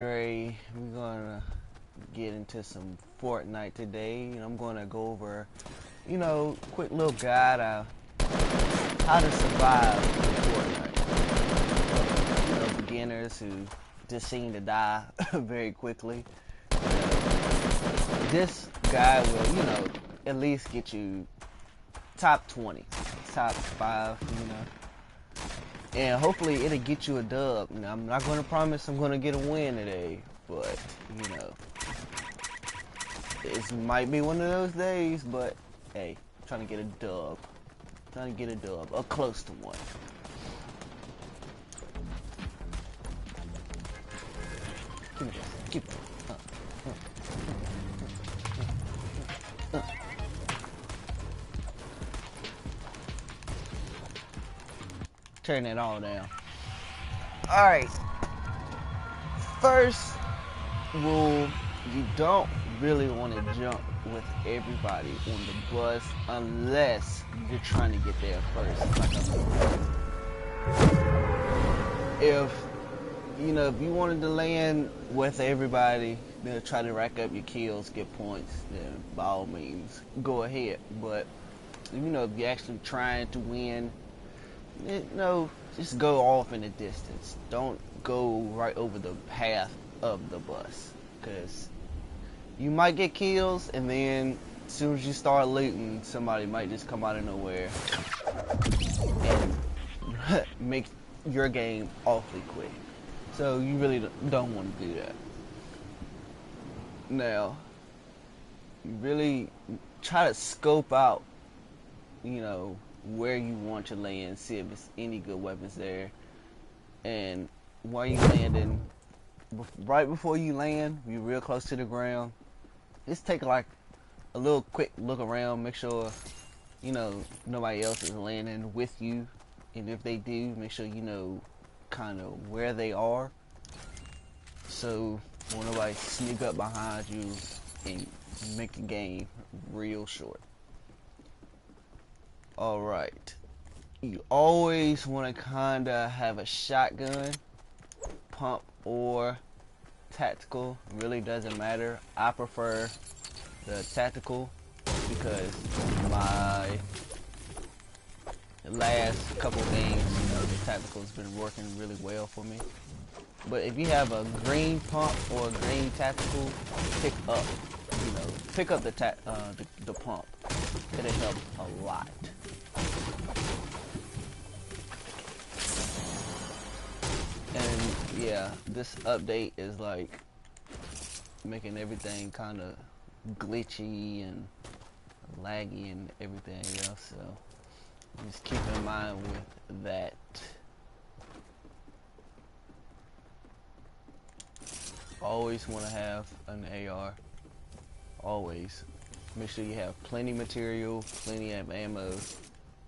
We're gonna get into some Fortnite today, and I'm gonna go over, quick little guide on how to survive in Fortnite. Beginners who just seem to die very quickly. This guide will, at least get you top 20, top 5, and hopefully it'll get you a dub. Now, I'm not going to promise I'm going to get a win today, but, it might be one of those days, but, hey, I'm trying to get a dub. Trying to get a dub, or close to one. Give me this. Give me this. Turn it all down. Alright. First rule, you don't really want to jump with everybody on the bus unless you're trying to get there first. Like if you wanted to land with everybody, then try to rack up your kills, get points, then by all means go ahead. But if you're actually trying to win, just go off in the distance. Don't go right over the path of the bus, because you might get kills, and then as soon as you start looting, somebody might just come out of nowhere and make your game awfully quick. So you really don't want to do that. Now, you really try to scope out, where you want to land, see if there's any good weapons there. And while you landing, right before you land, you're real close to the ground, just take like a little quick look around, make sure nobody else is landing with you, and if they do, make sure you know kind of where they are, so when nobody sneak up behind you and make the game real short. Alright, you always want to kinda have a shotgun, pump or tactical, really doesn't matter. I prefer the tactical because my last couple games, the tactical's been working really well for me. But if you have a green pump or a green tactical, pick up the pump. It'll help a lot. And yeah, this update is like making everything kind of glitchy and laggy and everything else, so just keep in mind with that. Always want to have an AR. Always. Make sure you have plenty of material, plenty of ammo,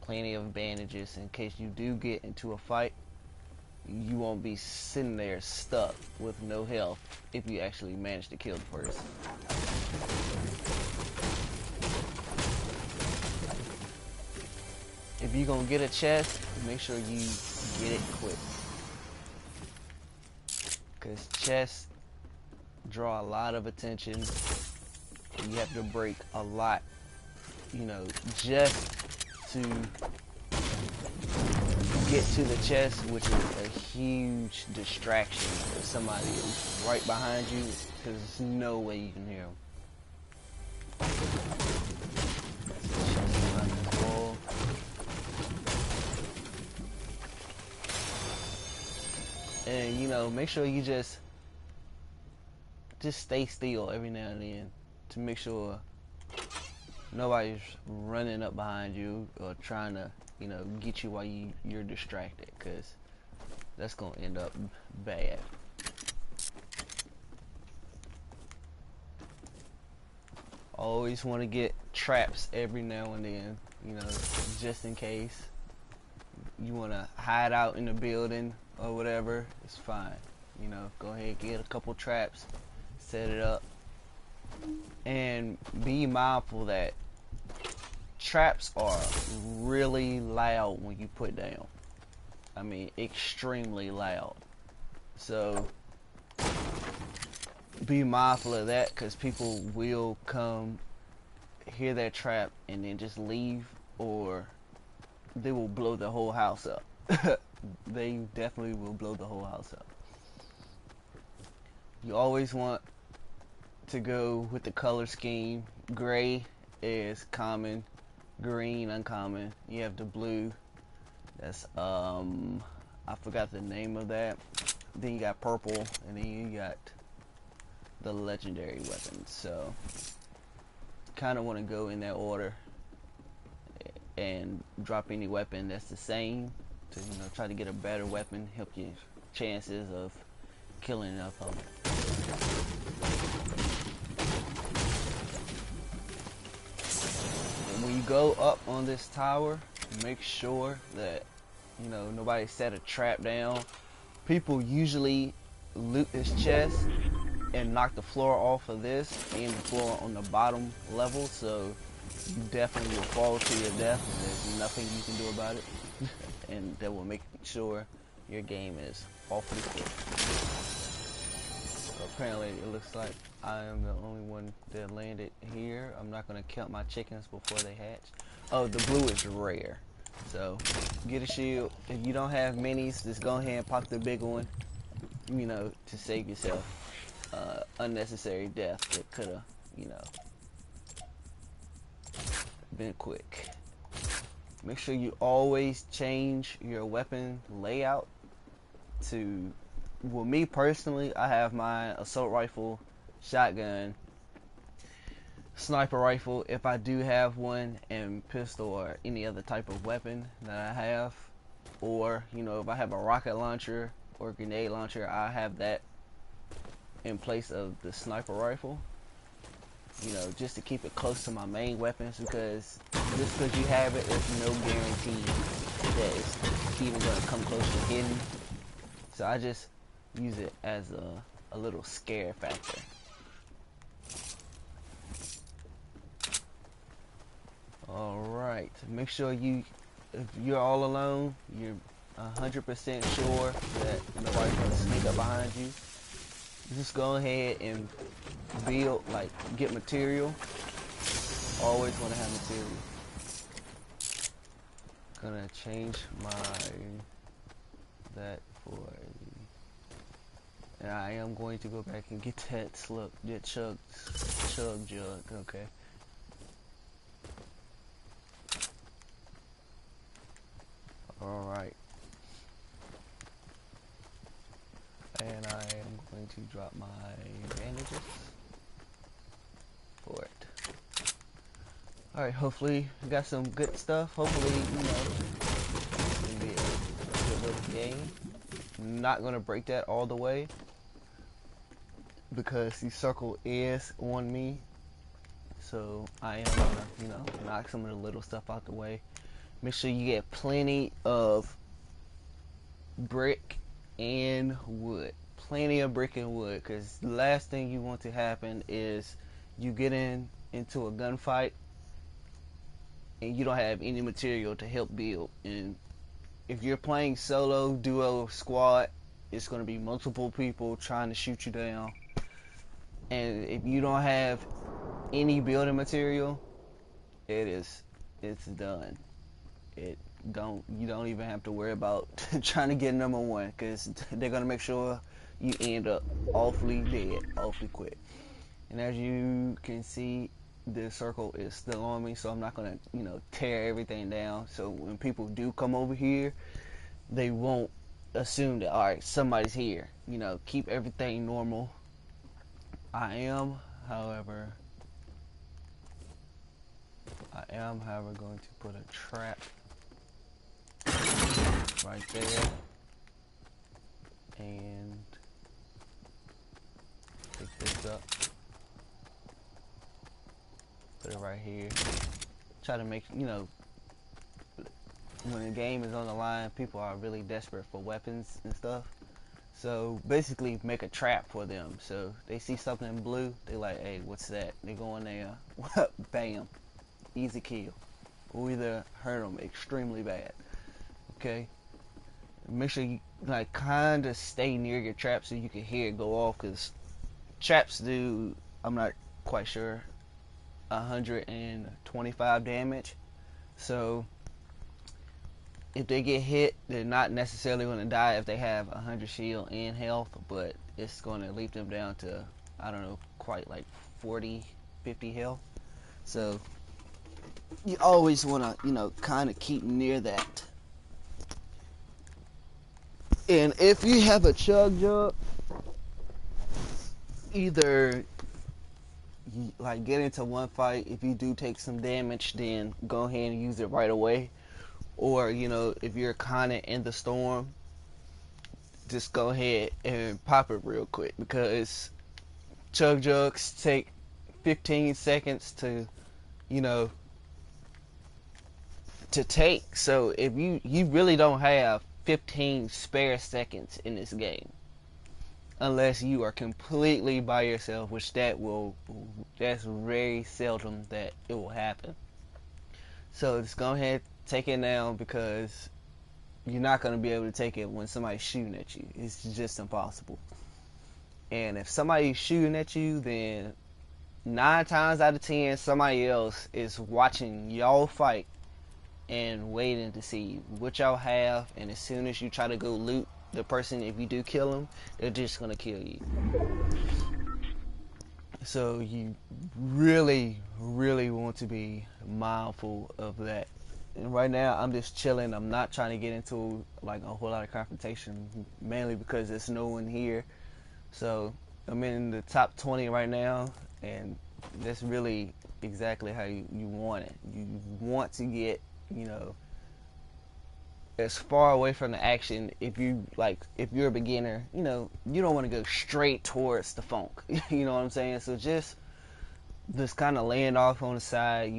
plenty of bandages in case you do get into a fight. You won't be sitting there stuck with no health if you actually manage to kill the person. If you're gonna get a chest, make sure you get it quick, because chests draw a lot of attention. You have to break a lot, just to get to the chest, which is a huge distraction if somebody is right behind you, because there's no way you can hear them. And make sure you just stay still every now and then to make sure nobody's running up behind you or trying to get you while you're distracted, because that's gonna end up bad. Always want to get traps every now and then, just in case you want to hide out in the building or whatever. It's fine, go ahead and get a couple traps, set it up, and be mindful that traps are really loud when you put down. I mean, extremely loud. So be mindful of that, because people will come hear that trap and then just leave, or they will blow the whole house up. They definitely will blow the whole house up. You always want to go with the color scheme. Gray is common, green uncommon. You have the blue, that's I forgot the name of that. Then you got purple, and then you got the legendary weapons. So kind of want to go in that order and drop any weapon that's the same to, you know, try to get a better weapon, help your chances of killing an opponent. And when you go up on this tower, make sure that, you know, nobody set a trap down. People usually loot this chest and knock the floor off of this and the floor on the bottom level, so you definitely will fall to your death. There's nothing you can do about it. And that will make sure your game is awfully quick. So apparently it looks like I am the only one that landed here. I'm not going to count my chickens before they hatch. Oh, the blue is rare. So get a shield. If you don't have minis, just go ahead and pop the big one, you know, to save yourself unnecessary death that could have, you know, been quick. Make sure you always change your weapon layout to, well, me personally, I have my assault rifle, shotgun, sniper rifle if I do have one, and pistol or any other type of weapon that I have. Or, you know, if I have a rocket launcher or grenade launcher, I have that in place of the sniper rifle, you know, just to keep it close to my main weapons, because just because you have it, there's no guarantee that it's even going to come close to hitting. So I just use it as a little scare factor. Alright, make sure you, if you're all alone, you're 100% sure that nobody's going to sneak up behind you. Just go ahead and build, like, get material. Always want to have material. Gonna change that for, and I am going to go back and get that chug jug, okay. Alright. And I am going to drop my bandages for it. Alright, hopefully we got some good stuff. Hopefully, you know, it's going to be a good little game. I'm not going to break that all the way, because the circle is on me. So I am going to, you know, knock some of the little stuff out the way. Make sure you get plenty of brick and wood. Plenty of brick and wood, because the last thing you want to happen is you get into a gunfight and you don't have any material to help build. And if you're playing solo, duo, squad, it's going to be multiple people trying to shoot you down. And if you don't have any building material, it's done. You don't even have to worry about trying to get number one, because they're gonna make sure you end up awfully dead, awfully quick. And as you can see, the circle is still on me, so I'm not gonna, you know, tear everything down. So when people do come over here, they won't assume that, all right, somebody's here. You know, keep everything normal. I am, however, going to put a trap right there and pick this up, put it right here. Try to make, you know, when the game is on the line, people are really desperate for weapons and stuff. So basically make a trap for them. So they see something blue, they like, hey, what's that? They go in there, bam, easy kill. Or either hurt them extremely bad. Okay? Make sure you, like, kind of stay near your trap so you can hear it go off, because traps do, I'm not quite sure, 125 damage. So if they get hit, they're not necessarily going to die if they have 100 shield and health, but it's going to leave them down to, I don't know, quite like 40, 50 health. So you always want to, kind of keep near that. And if you have a chug jug, either like get into one fight. If you do take some damage, then go ahead and use it right away. Or, if you're kind of in the storm, just go ahead and pop it real quick, because chug jugs take 15 seconds to, to take. So if you really don't have 15 spare seconds in this game, unless you are completely by yourself, which that's very seldom that it will happen. So just go ahead, take it now, because you're not going to be able to take it when somebody's shooting at you. It's just impossible. And if somebody's shooting at you, then 9 times out of 10 somebody else is watching y'all fight and waiting to see what y'all have. And as soon as you try to go loot the person, if you do kill them, they're just going to kill you. So you really, really want to be mindful of that. And right now I'm just chilling. I'm not trying to get into like a whole lot of confrontation, mainly because there's no one here. So I'm in the top 20 right now, and that's really exactly how you want it. You want to get, as far away from the action. If you're a beginner, you don't want to go straight towards the funk. You know what I'm saying? So just kind of laying off on the side,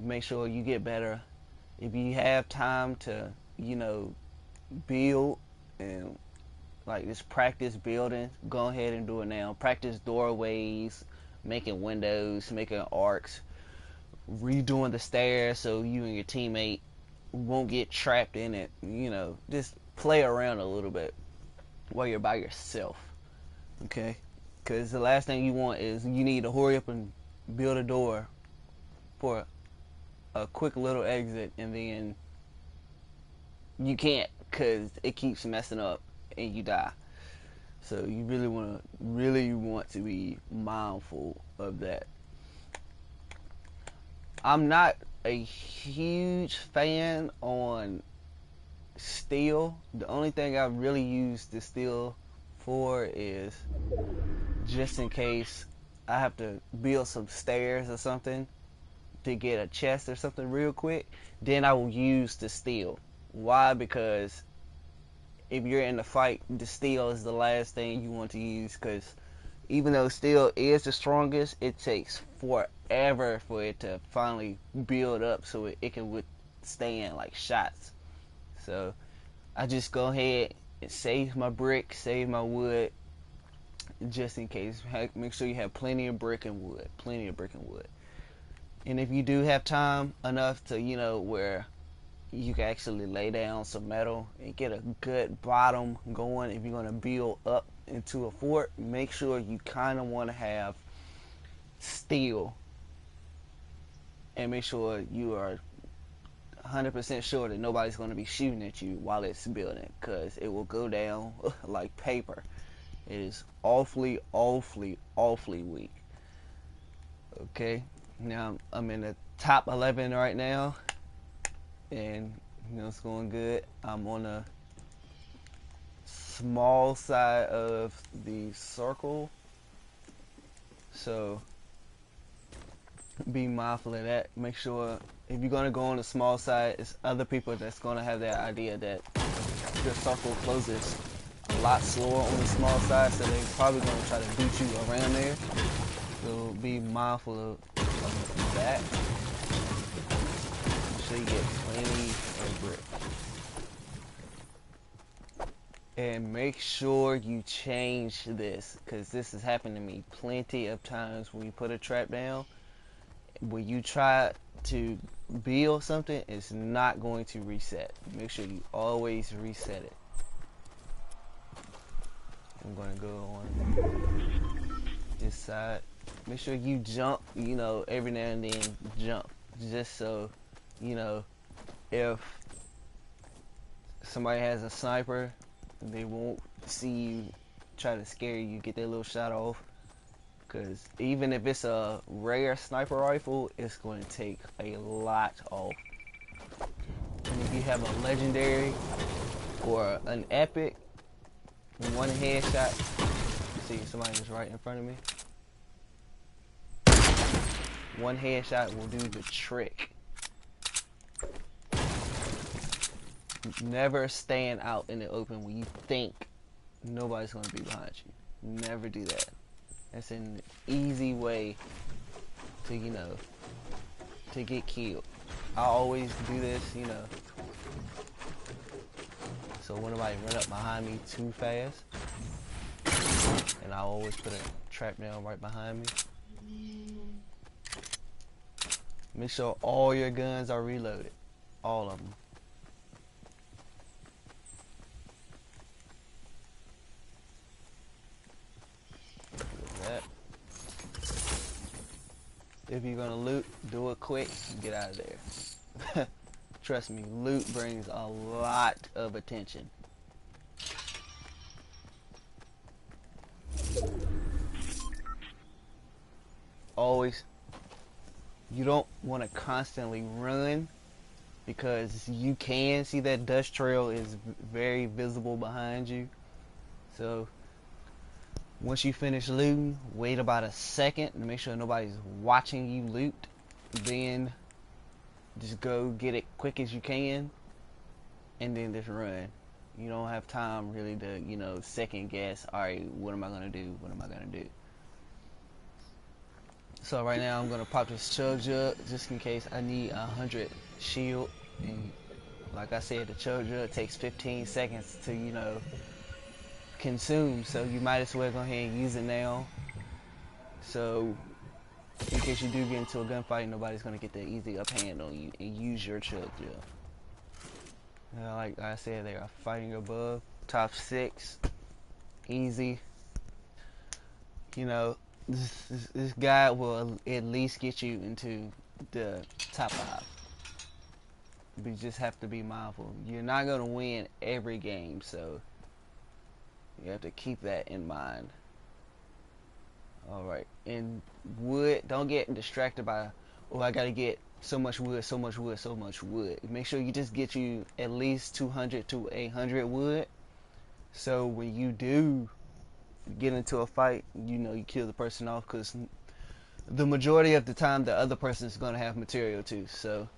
make sure you get better. If you have time to, build and like just practice building, go ahead and do it now. Practice doorways, making windows, making arcs, redoing the stairs so you and your teammate won't get trapped in it. Just play around a little bit while you're by yourself. Okay? Because the last thing you want is you need to hurry up and build a door for a quick little exit, and then you can't because it keeps messing up and you die. So you really want to be mindful of that. I'm not a huge fan on steel. The only thing I really use the steel for is just in case I have to build some stairs or something to get a chest or something real quick, then I will use the steel. Why? Because if you're in the fight, the steel is the last thing you want to use, because even though steel is the strongest, it takes forever for it to finally build up so it can withstand like shots. So I just go ahead and save my brick, save my wood, just in case. Make sure you have plenty of brick and wood. And if you do have time enough to, where you can actually lay down some metal and get a good bottom going, if you're going to build up into a fort, make sure you kind of want to have steel, and make sure you are 100% sure that nobody's going to be shooting at you while it's building, because it will go down like paper. It is awfully weak. Okay, now I'm in the top 11 right now, and it's going good. I'm on the small side of the circle, so be mindful of that. Make sure if you're going to go on the small side, it's other people that's going to have that idea that your circle closes a lot slower on the small side, so they're probably going to try to beat you around there. So be mindful of that. Make sure you get plenty of brick. And make sure you change this, because this has happened to me plenty of times. When you put a trap down, when you try to build something, it's not going to reset. Make sure you always reset it. I'm going to go on side. Make sure you jump, you know, every now and then jump. Just so, you know, if somebody has a sniper, they won't see you try to scare you, get that little shot off. Because even if it's a rare sniper rifle, it's going to take a lot off. And if you have a legendary or an epic, one headshot, see somebody is right in front of me. One headshot will do the trick. Never stand out in the open when you think nobody's going to be behind you. Never do that. That's an easy way to, you know, to get killed. I always do this, you know, so when nobody run up behind me too fast. And I always put a trap down right behind me. Make sure all your guns are reloaded. All of them. That. If you're gonna loot, do it quick and get out of there. Trust me, loot brings a lot of attention. Always, you don't want to constantly run, because you can see that dust trail is very visible behind you. So once you finish looting, wait about a second to make sure nobody's watching you loot. Then just go get it quick as you can, and then just run. You don't have time really to, you know, second guess, alright, what am I gonna do? What am I gonna do? So right now I'm gonna pop this chug jug just in case I need 100 shield. And like I said, the chug jug takes 15 seconds to, you know, consume, so you might as well go ahead and use it now. So in case you do get into a gunfight, nobody's gonna get the easy up hand on you, and use your chug jug. Like I said, they are fighting above, top 6, easy. You know, this guy will at least get you into the top 5. But you just have to be mindful. You're not gonna win every game, so you have to keep that in mind. Alright, and wood, don't get distracted by, oh, I gotta get so much wood, so much wood, so much wood. Make sure you just get you at least 200 to 800 wood, so when you do get into a fight, you know, you kill the person off, because the majority of the time the other person is going to have material too. So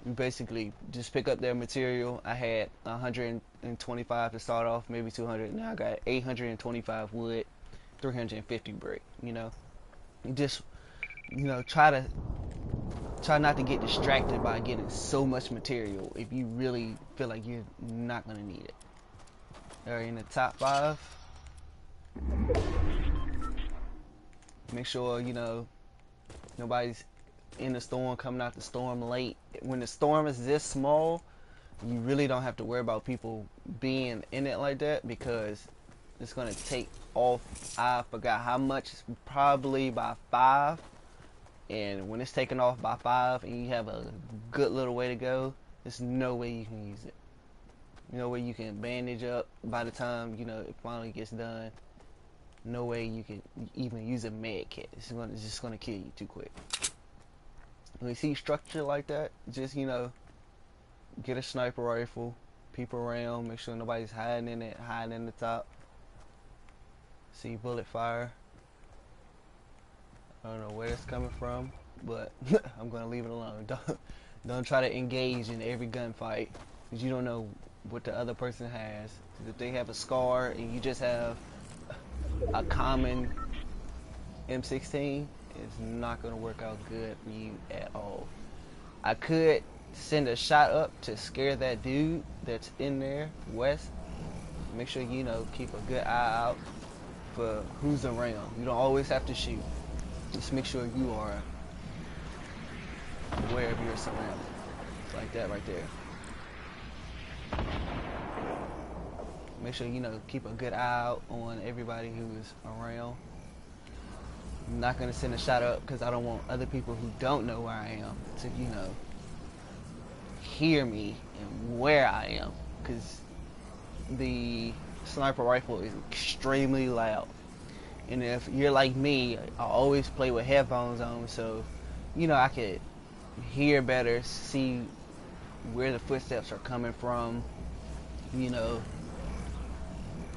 you basically just pick up their material. I had 125 to start off, maybe 200. Now I got 825 wood, 350 brick. You know, just, you know, try not to get distracted by getting so much material if you really feel like you're not going to need it. Alright, in the top 5, make sure, you know, nobody's in the storm, coming out the storm late. When the storm is this small, you really don't have to worry about people being in it like that, because it's going to take off, I forgot how much, probably by 5. And when it's taken off by 5 and you have a good little way to go, there's no way you can use it. No way you can bandage up by the time, you know, it finally gets done. No way you can even use a med kit. It's just gonna kill you too quick. When you see structure like that, just, you know, get a sniper rifle, peep around, make sure nobody's hiding in it, hiding in the top. See bullet fire. I don't know where it's coming from, but I'm gonna leave it alone. Don't try to engage in every gunfight, because you don't know what the other person has. If they have a scar and you just have a common M16, it's not gonna work out good for you at all. I could send a shot up to scare that dude that's in there west. Make sure, you know, keep a good eye out for who's around. You don't always have to shoot. Just make sure you are aware of your surroundings. Like that right there. Make sure, you know, keep a good eye out on everybody who's around. I'm not gonna send a shout out because I don't want other people who don't know where I am to, hear me and where I am, because the sniper rifle is extremely loud. And if you're like me, I always play with headphones on, so I could hear better, see where the footsteps are coming from,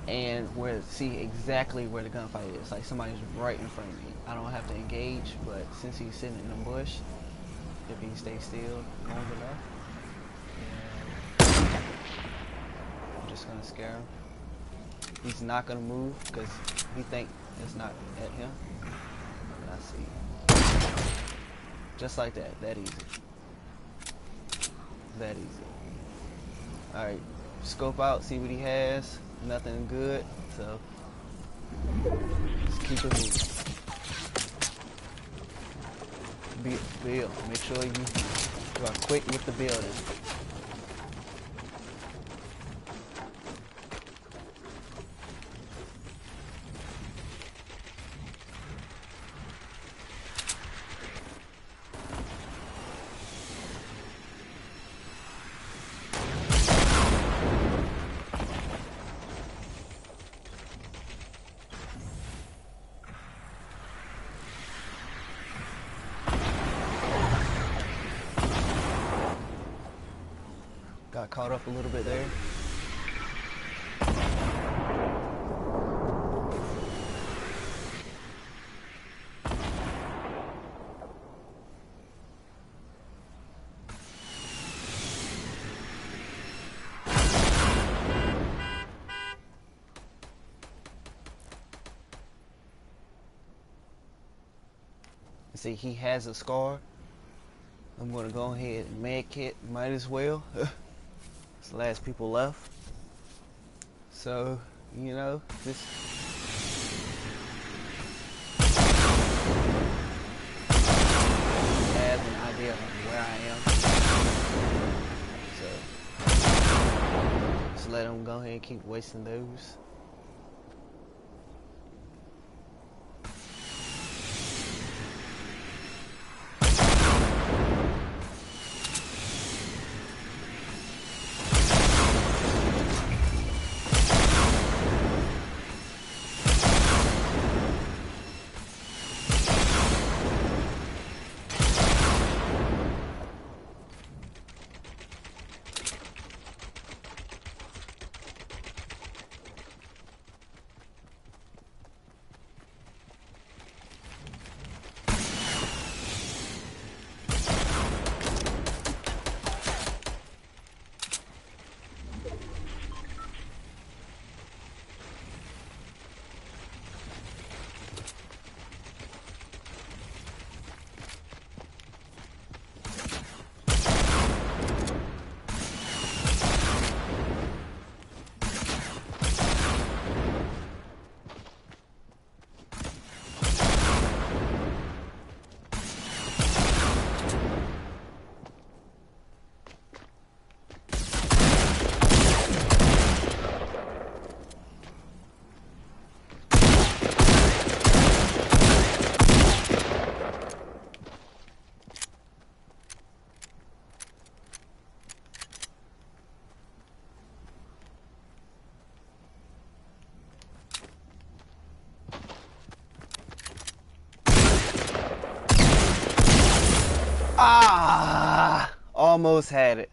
and see exactly where the gunfight is. Like somebody's right in front of me. I don't have to engage, but since he's sitting in the bush, if he stays still long enough, I'm just gonna scare him. He's not gonna move because he think it's not at him. I see. Just like that. That easy. That easy. Alright. Scope out, see what he has. Nothing good. So just keep it moving. Build. Make sure you are quick with the building. Got caught up a little bit there. See, he has a scar. I'm gonna go ahead and med kit. Might as well. It's the last people left. So, just have an idea of where I am. So, just let them go ahead and keep wasting those. Almost had it.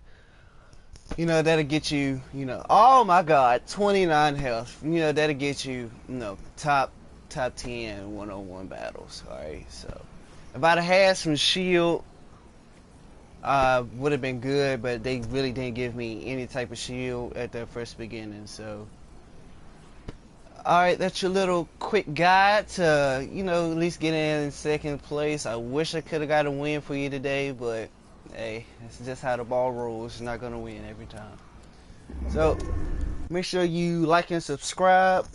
That'll get you, oh my god, 29 health. That'll get you, top 10 one-on-one battles. Alright, so if I'd have had some shield, would have been good, but they really didn't give me any type of shield at the first beginning. So alright, that's your little quick guide to, at least get in second place. I wish I could have got a win for you today, but hey, it's just how the ball rolls. You're not gonna win every time. So make sure you like and subscribe,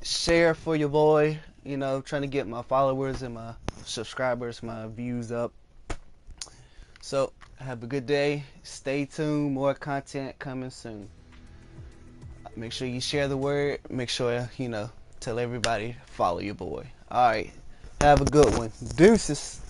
share for your boy. Trying to get my followers and my subscribers, my views up. So have a good day. Stay tuned. More content coming soon. Make sure you share the word. Make sure tell everybody follow your boy. All right. Have a good one. Deuces.